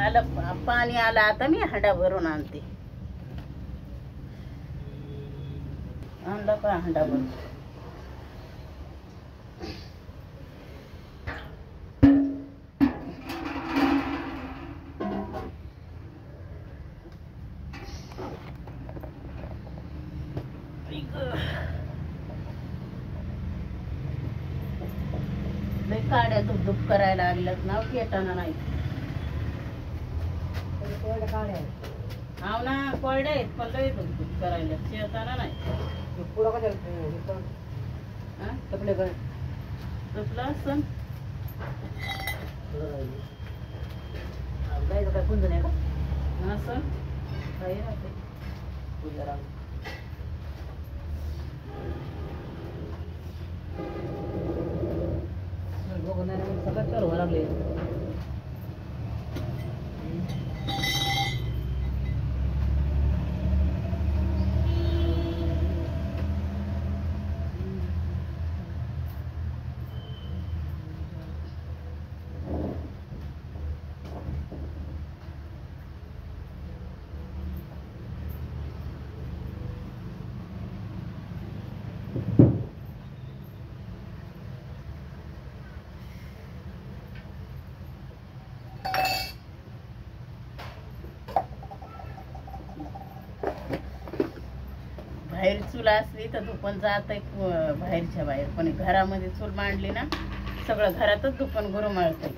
आलं पाणी आलं आता मी हंडा भरून आणते. आणला का हंडा भरून. काड्या धुपधुप करायला लागल्यात ना केटाना नाही. हाव ना कोरड्या आहेत पण लय धुपधुप करायला शेताना नाही. पुढं का तपले काय तपलं असं काय कुंद नाही का असं काही राहते पूजा सगळं करावं लागले. बाहेर चूल असली तर धुपण जात बाहेरच्या बाहेर, पण घरामध्ये चूल मांडली ना सगळं घरातच धुपण गुरुमाळत.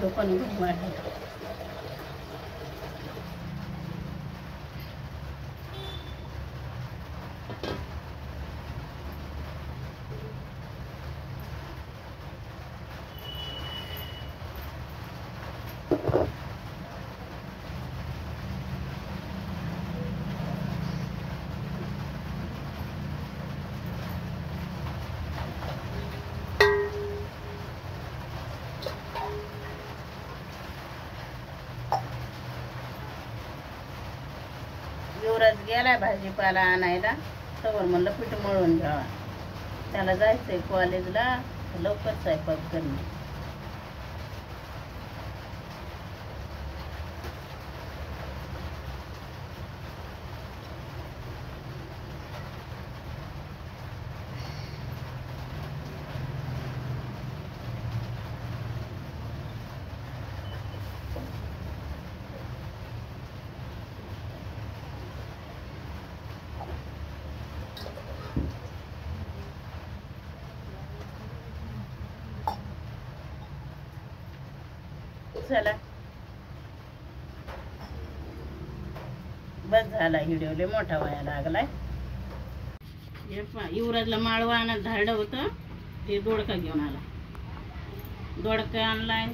धुपण गुरुमाळत. युवराज गेलाय भाजीपाला आणायला, तवर म्हणलं पीठ मळून घ्यावा. त्याला जायचंय कॉलेजला, लवकर स्वयंपाक करणं. चला बस झाला. व्हिडिओ लय मोठा व्हायला लागलाय. युवराजला माळवा आणायला धाडलं होतं, ते दोडका घेऊन आला. दोडका आणलाय,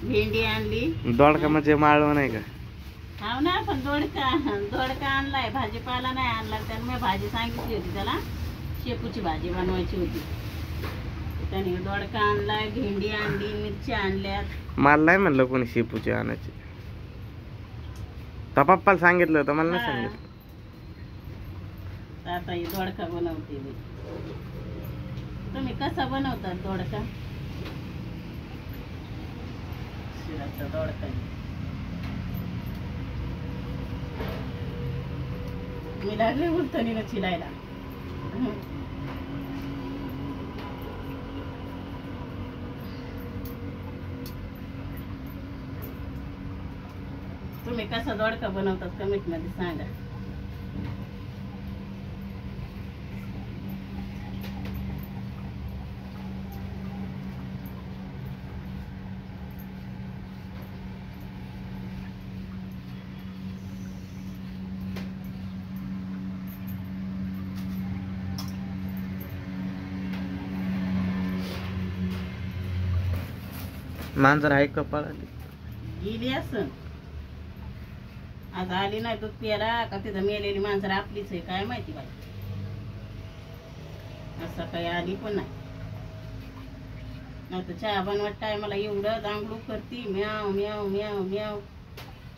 भेंडी आणली. दोडका म्हणजे माळवा नाही का? हाव ना, पण दोडका आणलाय, भाजीपाला नाही आणला. त्याने मी भाजी सांगितली होती त्याला, शेपूची भाजी बनवायची होती. त्याने दोडका आणलाय, भेंडी आणली, मिरची आणल्यात. मला नाही म्हणलं कोणी शेपूची आणायची. तर पप्पाला सांगितलं होतं, मला नाही सांगितलं. आता ही दोडका बनवते मी. तुम्ही कसा बनवतात दोडका? शिराचा दोडका मी लागले उलटणीनं चिलायला. तुम्ही कसा दोडका बनवतात कमेंट मध्ये सांगा. मांजर आहे का पळाली? गेली असं आज आली नाही दूध प्यायला का तिथं मेलेली मांजर आपलीच आहे काय माहिती बाई. आज सकाळी आली पण नाही. आता चहा बनवत टायमाला एवढं दांगडू करती, म्याव म्याव म्याव म्याव.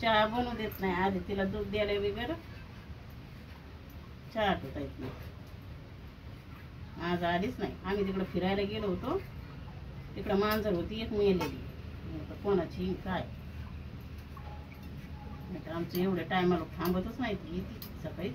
चहा बनवू देत नाही. आधी तिला दूध द्यायला वगैरे चहा ठेवता येत नाही. आज आलीच नाही. आम्ही तिकडं फिरायला गेलो होतो. तिकडं मांजर होती एक मेलेली. आता कोणाची काय आमचं एवढ्या टायमाला थांबतच नाही ती, येते सकाळीच.